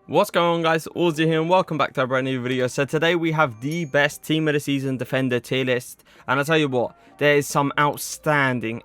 What's going on, guys? Auzio here and welcome back to a brand new video. So today we have the best team of the season defender tier list, and I'll tell you what, there is some outstanding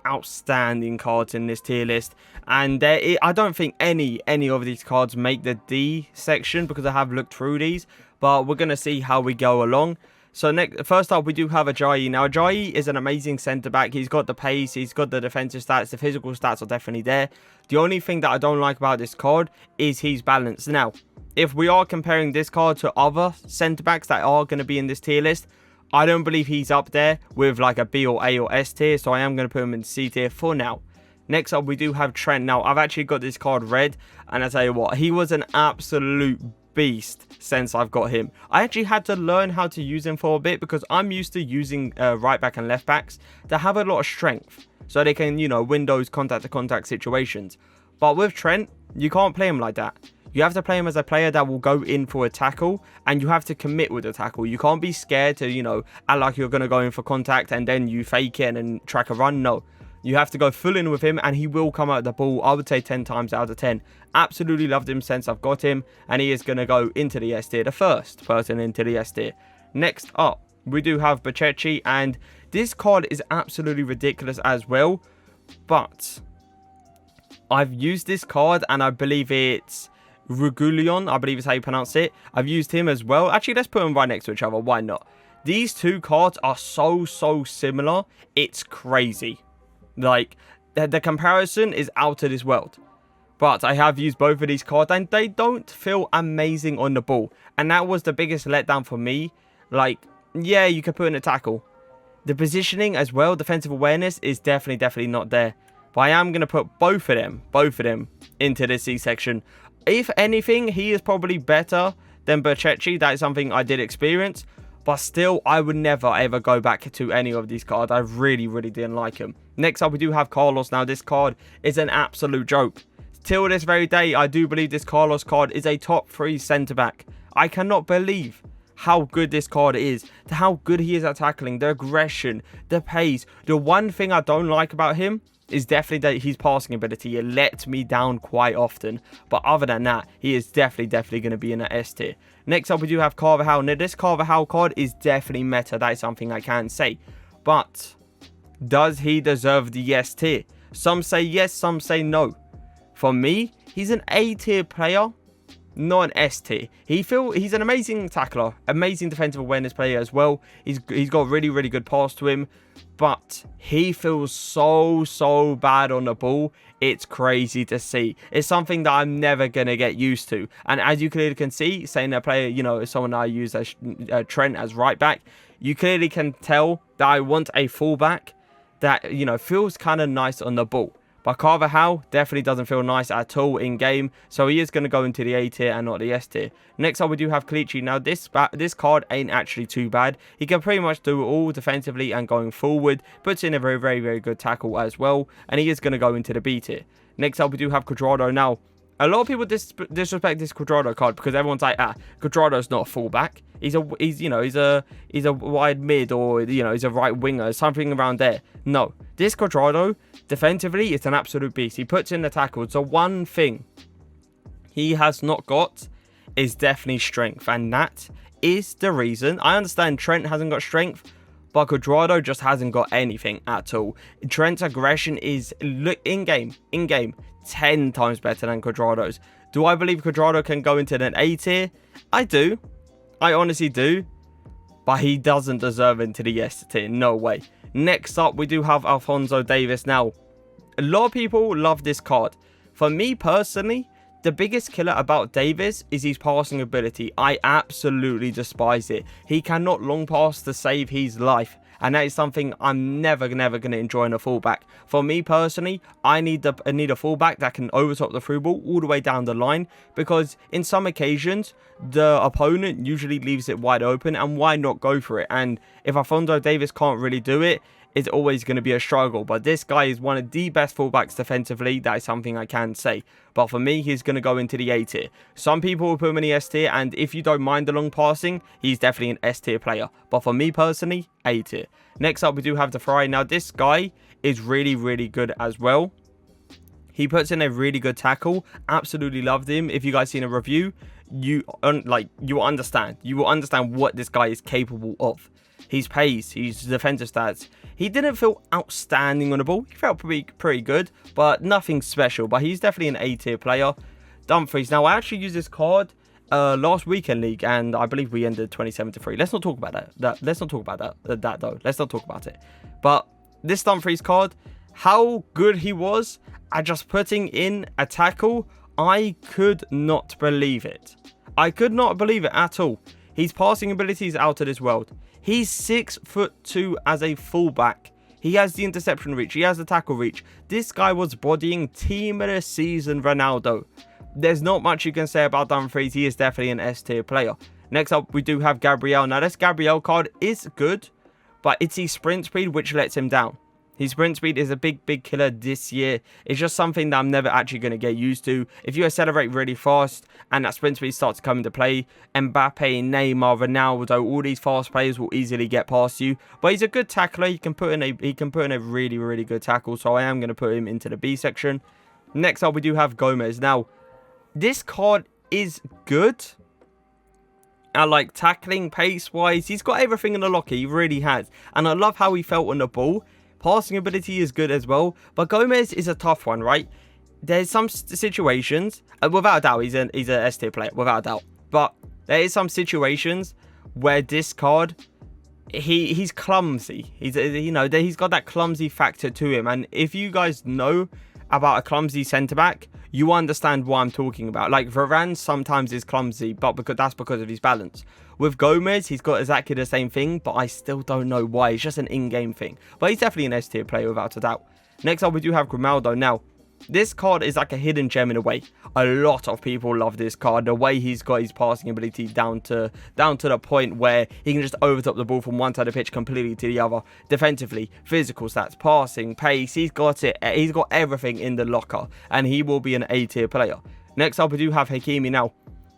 cards in this tier list, and I don't think any of these cards make the D section because I have looked through these, but we're gonna see how we go along. So first up, we do have Ajayi. Now, Ajayi is an amazing centre-back. He's got the pace, he's got the defensive stats, the physical stats are definitely there. The only thing that I don't like about this card is his balance. Now, if we are comparing this card to other centre-backs that are going to be in this tier list, I don't believe he's up there with like a B or A or S tier, so I am going to put him in C tier for now. Next up, we do have Trent. Now, I've actually got this card red, and I tell you what, he was an absolute beast since I've got him. I actually had to learn how to use him for a bit because I'm used to using right back and left backs that have a lot of strength, so they can, you know, win those contact-to-contact situations. But with Trent, you can't play him like that. You have to play him as a player that will go in for a tackle, and you have to commit with the tackle. You can't be scared to, you know, act like you're going to go in for contact and then you fake it and track a run. No, you have to go full in with him, and he will come out the ball, I would say 10 times out of 10. Absolutely loved him since I've got him, and he is going to go into the S tier, the first person into the S tier. Next up, we do have Bachechi, and this card is absolutely ridiculous as well, but I've used this card, and I believe it's Regulion, I believe is how you pronounce it. I've used him as well. Actually, let's put them right next to each other. Why not? These two cards are so similar. It's crazy. Like, the comparison is out of this world. But I have used both of these cards, and they don't feel amazing on the ball. And that was the biggest letdown for me. Like, yeah, you could put in a tackle. The positioning as well, defensive awareness, is definitely not there. But I am going to put both of them into the C section. If anything, he is probably better than Bachechi. That is something I did experience. But still, I would never ever go back to any of these cards. I really didn't like him. Next up, we do have Carlos. Now, this card is an absolute joke. Till this very day, I do believe this Carlos card is a top 3 centre-back. I cannot believe how good this card is, how good he is at tackling, the aggression, the pace. The one thing I don't like about him is definitely that his passing ability. It lets me down quite often, but other than that, he is definitely going to be in an S tier. Next up, we do have Carvajal. Now, this Carvajal card is definitely meta. That is something I can say, but does he deserve the S tier? Some say yes, some say no. For me, he's an A tier player, not an S tier. He's an amazing tackler, amazing defensive awareness player as well. He's got really good pass to him, but he feels so bad on the ball. It's crazy to see. It's something that I'm never gonna get used to. And as you clearly can see, saying a player, you know, is someone I use as Trent as right back, you clearly can tell that I want a fullback that, you know, feels kind of nice on the ball. But Carvajal definitely doesn't feel nice at all in game, so he is going to go into the A tier and not the S tier. Next up, we do have Kalichi. Now, this card ain't actually too bad. He can pretty much do it all defensively and going forward. Puts in a very good tackle as well, and he is going to go into the B tier. Next up, we do have Cuadrado. Now, a lot of people disrespect this Cuadrado card because everyone's like, Cuadrado's not a fullback. He's a wide mid, or, you know, he's a right winger, something around there. No, this Cuadrado defensively is an absolute beast. He puts in the tackles. So one thing he has not got is definitely strength, and that is the reason. I understand Trent hasn't got strength, but Cuadrado just hasn't got anything at all. Trent's aggression is in game 10 times better than Cuadrado's. Do I believe Cuadrado can go into an A tier? I do. I honestly do. But he doesn't deserve into the S tier. No way. Next up, we do have Alphonso Davies. Now, a lot of people love this card. For me personally, the biggest killer about Davies is his passing ability. I absolutely despise it. He cannot long pass to save his life, and that is something I'm never going to enjoy in a fullback. For me personally, I need a fullback that can overtop the through ball all the way down the line, because in some occasions, the opponent usually leaves it wide open, and why not go for it? And if Alphonso Davies can't really do it, it's always going to be a struggle. But this guy is one of the best fullbacks defensively. That is something I can say. But for me, he's going to go into the A tier. Some people will put him in the S tier, and if you don't mind the long passing, he's definitely an S tier player. But for me personally, A tier. Next up, we do have Topher. Now, this guy is really good as well. He puts in a really good tackle. Absolutely loved him. If you guys seen a review, you will understand what this guy is capable of. His pace, his defensive stats. He didn't feel outstanding on the ball. He felt pretty good, but nothing special. But he's definitely an A tier player. Dumfries. Now, I actually used this card last weekend league, and I believe we ended 27-3. Let's not talk about that. Let's not talk about that though. Let's not talk about it. But this Dumfries card, how good he was at just putting in a tackle, I could not believe it. I could not believe it at all. His passing ability is out of this world. He's 6'2" as a fullback. He has the interception reach. He has the tackle reach. This guy was bodying team of the season Ronaldo. There's not much you can say about Dumfries. He is definitely an S tier player. Next up, we do have Gabriel. Now, this Gabriel card is good, but it's his sprint speed which lets him down. His sprint speed is a big killer this year. It's just something that I'm never actually going to get used to. If you accelerate really fast and that sprint speed starts to come into play, Mbappe, Neymar, Ronaldo, all these fast players will easily get past you. But he's a good tackler. He can put in a really good tackle. So I am going to put him into the B section. Next up, we do have Gomez. Now, this card is good. And like tackling, pace-wise, he's got everything in the locker. He really has. And I love how he felt on the ball. Passing ability is good as well, but Gomez is a tough one, right? There's some situations, without a doubt, he's an S tier player, without a doubt. But there is some situations where this card, he's clumsy. He's got that clumsy factor to him. And if you guys know about a clumsy centre back, you understand what I'm talking about. Like Varane sometimes is clumsy, but that's because of his balance. With Gomez, he's got exactly the same thing, but I still don't know why. It's just an in-game thing. But he's definitely an S tier player without a doubt. Next up, we do have Grimaldo. Now, this card is like a hidden gem in a way. A lot of people love this card. The way he's got his passing ability down to the point where he can just overtop the ball from one side of the pitch completely to the other. Defensively, physical stats, passing, pace. He's got it. He's got everything in the locker, and he will be an A tier player. Next up, we do have Hakimi. Now,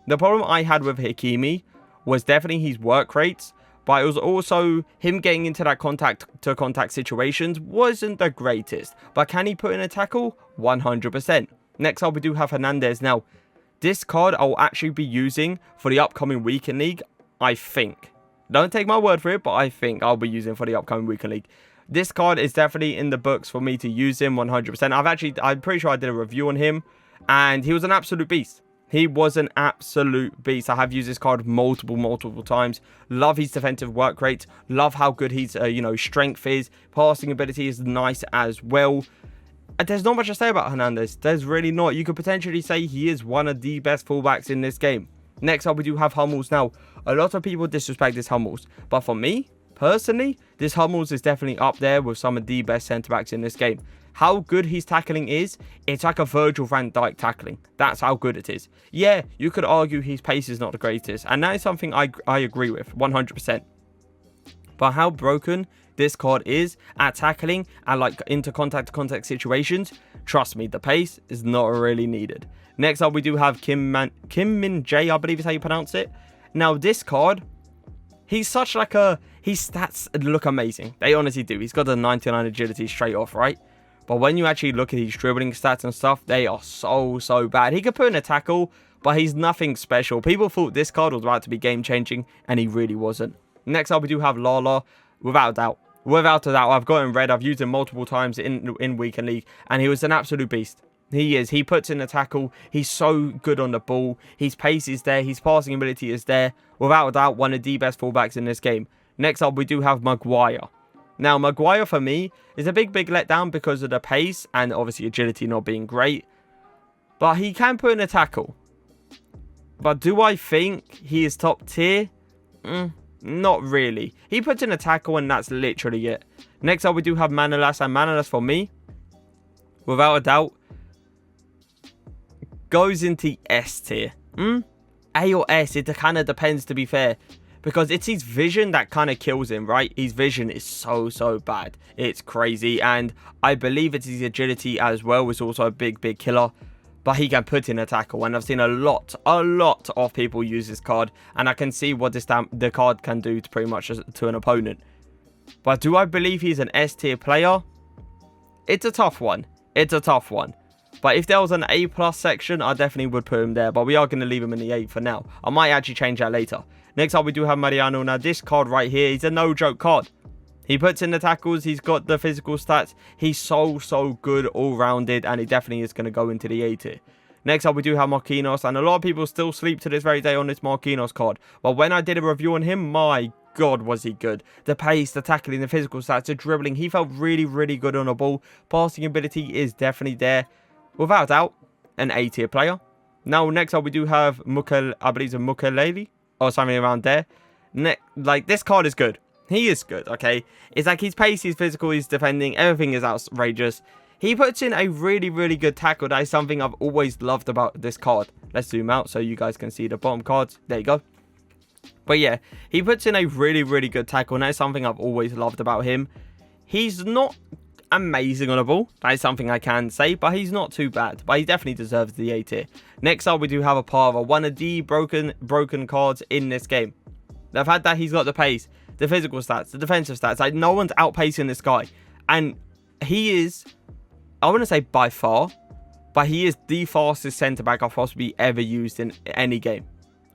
the problem I had with Hakimi was definitely his work rates, but it was also him getting into that contact situations wasn't the greatest. But can he put in a tackle? 100%. Next up, we do have Hernandez. Now, this card I'll actually be using for the upcoming weekend league, I think. Don't take my word for it, but I think I'll be using for the upcoming weekend league. This card is definitely in the books for me to use him 100%. I'm pretty sure I did a review on him, and he was an absolute beast. He was an absolute beast. I have used this card multiple times. Love his defensive work rate. Love how good his strength is. Passing ability is nice as well. There's not much to say about Hernandez. There's really not. You could potentially say he is one of the best fullbacks in this game. Next up, we do have Hummels. Now, a lot of people disrespect this Hummels, but for me, personally, this Hummels is definitely up there with some of the best centre-backs in this game. How good his tackling is, it's like a Virgil van Dijk tackling. That's how good it is. Yeah, you could argue his pace is not the greatest, and that is something I agree with 100%. But how broken this card is at tackling and like into contact situations, trust me, the pace is not really needed. Next up, we do have Kim Min Jae, I believe is how you pronounce it. Now, this card, he's such like his stats look amazing. They honestly do. He's got a 99 agility straight off, right? But when you actually look at his dribbling stats and stuff, they are so bad. He could put in a tackle, but he's nothing special. People thought this card was about to be game-changing, and he really wasn't. Next up, we do have Lala. Without a doubt. Without a doubt, I've got him red. I've used him multiple times in Weekend League, and he was an absolute beast. He is. He puts in a tackle. He's so good on the ball. His pace is there. His passing ability is there. Without a doubt, one of the best fullbacks in this game. Next up, we do have Maguire. Now, Maguire, for me, is a big letdown because of the pace and obviously agility not being great. But he can put in a tackle. But do I think he is top tier? Not really. He puts in a tackle and that's literally it. Next up, we do have Manolas. And Manolas, for me, without a doubt, goes into S tier. A or S, it kind of depends, to be fair. Because it's his vision that kind of kills him, right? His vision is so bad. It's crazy. And I believe it's his agility as well. It's also a big killer. But he can put in a tackle. And I've seen a lot of people use this card. And I can see what the card can do to pretty much to an opponent. But do I believe he's an S tier player? It's a tough one. It's a tough one. But if there was an A+ section, I definitely would put him there. But we are going to leave him in the A for now. I might actually change that later. Next up, we do have Mariano. Now, this card right here is a no-joke card. He puts in the tackles. He's got the physical stats. He's so good all-rounded. And he definitely is going to go into the A tier. Next up, we do have Marquinhos. And a lot of people still sleep to this very day on this Marquinhos card. But when I did a review on him, my God, was he good. The pace, the tackling, the physical stats, the dribbling. He felt really good on the ball. Passing ability is definitely there. Without doubt, an A tier player. Now, next up, we do have I believe it's Mukalele or something around there. Like, this card is good. He is good, okay? It's like his pace, his physical, his defending, everything is outrageous. He puts in a really good tackle. That is something I've always loved about this card. Let's zoom out so you guys can see the bottom cards. There you go. But yeah, he puts in a really good tackle. And that is something I've always loved about him. He's not amazing on the ball. That is something I can say. But he's not too bad. But he definitely deserves the A tier. Next up, we do have a Pava. One of the broken cards in this game. The fact that he's got the pace, the physical stats, the defensive stats. Like, no one's outpacing this guy. And he is, I wouldn't say by far, but he is the fastest centre-back I've possibly ever used in any game.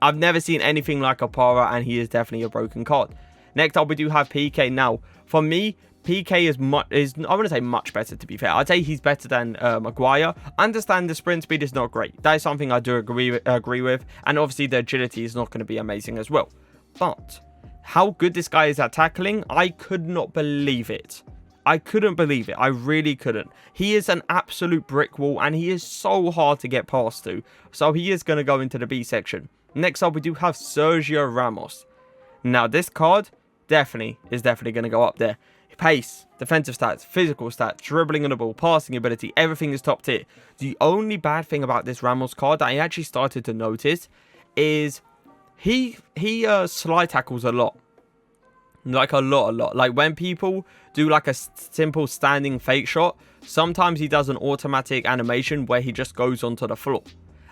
I've never seen anything like a Para, and he is definitely a broken card. Next up, we do have PK. Now, for me, PK is I wouldn't say much better, to be fair. I'd say he's better than Maguire. I understand the sprint speed is not great. That is something I do agree with. And obviously, the agility is not going to be amazing as well. But how good this guy is at tackling, I could not believe it. I couldn't believe it. I really couldn't. He is an absolute brick wall, and he is so hard to get past to. So he is going to go into the B section. Next up, we do have Sergio Ramos. Now, this card is definitely going to go up there. Pace, defensive stats, physical stats, dribbling on the ball, passing ability, everything is top tier. The only bad thing about this Ramos card that I actually started to notice is he slide tackles a lot. Like a lot. Like when people do like a simple standing fake shot, sometimes he does an automatic animation where he just goes onto the floor.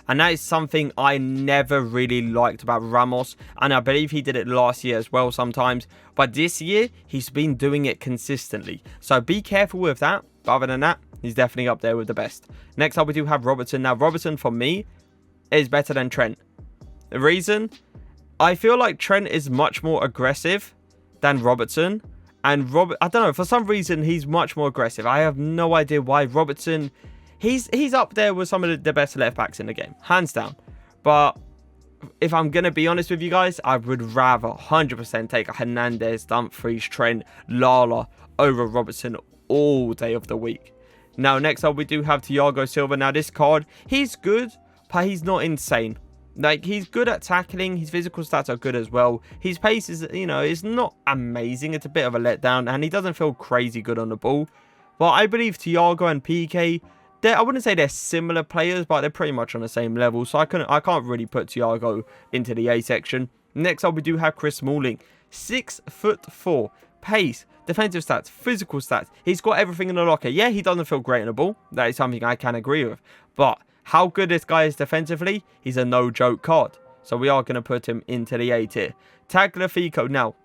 And that is something I never really liked about Ramos. And I believe he did it last year as well sometimes. But this year, he's been doing it consistently. So be careful with that. But other than that, he's definitely up there with the best. Next up, we do have Robertson. Now, Robertson, for me, is better than Trent. The reason? I feel like Trent is much more aggressive than Robertson. And I don't know, for some reason, he's much more aggressive. I have no idea why. Robertson, he's up there with some of the best left backs in the game, hands down. But if I'm going to be honest with you guys, I would rather 100% take a Hernandez, Dumfries, Trent, Lala over Robertson all day of the week. Now, next up, we do have Thiago Silva. Now, this card, he's good, but he's not insane. Like, he's good at tackling. His physical stats are good as well. His pace is, is not amazing. It's a bit of a letdown, and he doesn't feel crazy good on the ball. But I believe Thiago and PK, I wouldn't say they're similar players, but they're pretty much on the same level. So I can't really put Thiago into the A section. Next up, we do have Chris Smalling. 6'4", pace, defensive stats, physical stats. He's got everything in the locker. Yeah, he doesn't feel great on the ball. That is something I can agree with. But how good this guy is defensively, he's a no-joke card. So we are going to put him into the A tier. Tagliafico. Now,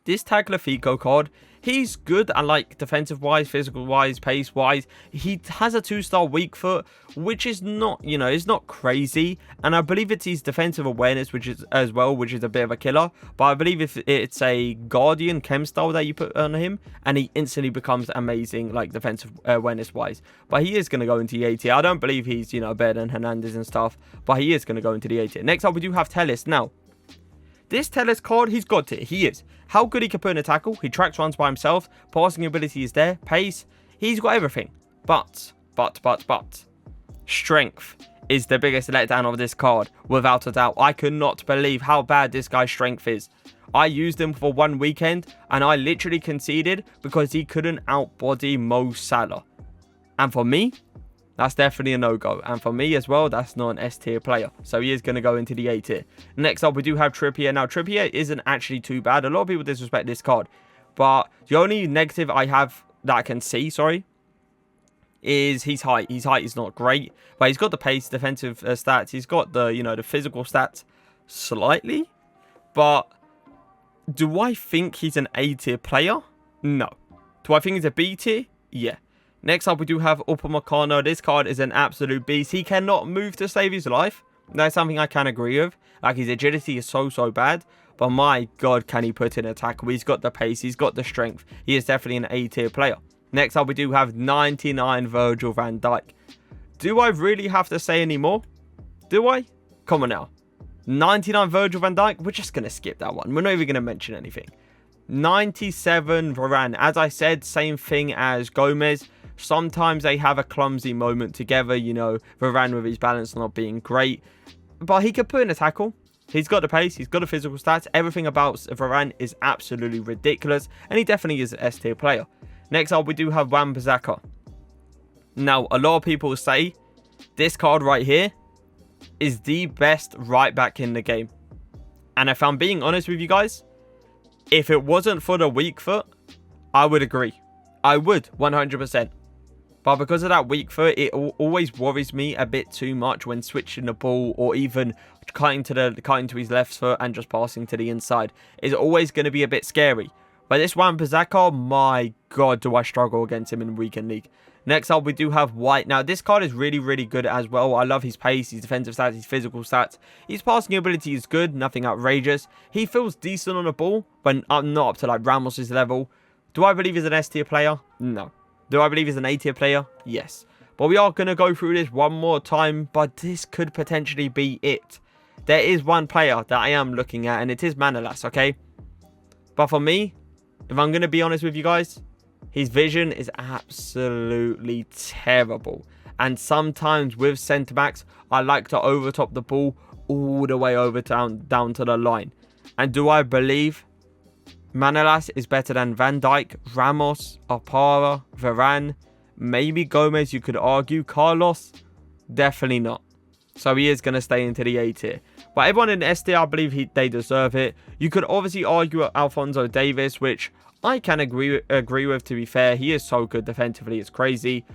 this Tagliafico card, he's good at, like, defensive-wise, physical-wise, pace-wise. He has a 2-star weak foot, which is not, it's not crazy. And I believe it's his defensive awareness, which is a bit of a killer. But I believe if it's a Guardian chem style that you put on him, and he instantly becomes amazing, like, defensive awareness-wise. But he is going to go into the A tier. I don't believe he's, better than Hernandez and stuff. But he is going to go into the A tier. Next up, we do have Telles. Now, this Telles card, he's got it. He is. How good he can put in a tackle. He tracks runs by himself. Passing ability is there. Pace. He's got everything. But. Strength is the biggest letdown of this card. Without a doubt. I could not believe how bad this guy's strength is. I used him for one weekend. And I literally conceded because he couldn't outbody Mo Salah. And for me, that's definitely a no-go. And for me as well, that's not an S-tier player. So he is going to go into the A tier. Next up, we do have Trippier. Now, Trippier isn't actually too bad. A lot of people disrespect this card. But the only negative I have that I can see, is his height. His height is not great. But he's got the pace, defensive stats. He's got the, the physical stats slightly. But do I think he's an A-tier player? No. Do I think he's a B tier? Yeah. Next up, we do have Upamecano. This card is an absolute beast. He cannot move to save his life. That's something I can agree with. Like, his agility is so bad. But my God, can he put in a tackle? He's got the pace. He's got the strength. He is definitely an A-tier player. Next up, we do have 99 Virgil van Dijk. Do I really have to say any more? Do I? Come on now. 99 Virgil van Dijk. We're just going to skip that one. We're not even going to mention anything. 97 Varane. As I said, same thing as Gomez. Sometimes they have a clumsy moment together. You know, Varane with his balance not being great. But he could put in a tackle. He's got the pace. He's got the physical stats. Everything about Varane is absolutely ridiculous. And he definitely is an S-tier player. Next up, we do have Wan-Bissaka. Now, a lot of people say this card right here is the best right back in the game. And if I'm being honest with you guys, if it wasn't for the weak foot, I would agree. I would, 100%. But because of that weak foot, it always worries me a bit too much when switching the ball or even cutting to his left foot and just passing to the inside. It's always going to be a bit scary. But this Wan-Bissaka, my God, do I struggle against him in Weekend League. Next up, we do have White. Now, this card is really good as well. I love his pace, his defensive stats, his physical stats. His passing ability is good, nothing outrageous. He feels decent on the ball, but not up to like Ramos's level. Do I believe he's an S-tier player? No. Do I believe he's an A-tier player? Yes. But we are going to go through this one more time, but this could potentially be it. There is one player that I am looking at, and it is Manolas, okay? But for me, if I'm going to be honest with you guys, his vision is absolutely terrible. And sometimes with centre-backs, I like to overtop the ball all the way over down to the line. And do I believe Manolas is better than Van Dijk, Ramos, Opara, Varane, maybe Gomez, you could argue. Carlos? Definitely not. So he is going to stay into the A tier. But everyone in S tier, I believe they deserve it. You could obviously argue Alphonso Davies, which I can agree with, to be fair. He is so good defensively, it's crazy.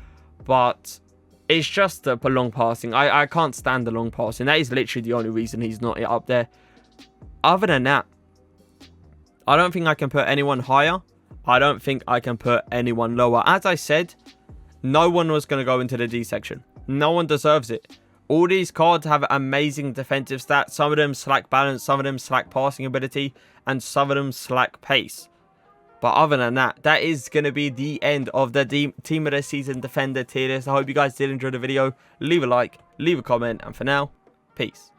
But it's just the long passing. I can't stand the long passing. That is literally the only reason he's not up there. Other than that, I don't think I can put anyone higher. I don't think I can put anyone lower. As I said, no one was going to go into the D section. No one deserves it. All these cards have amazing defensive stats. Some of them slack balance, some of them slack passing ability, and some of them slack pace. But other than that, that is going to be the end of the Team of the Season Defender tier list. I hope you guys did enjoy the video. Leave a like, leave a comment, and for now, peace.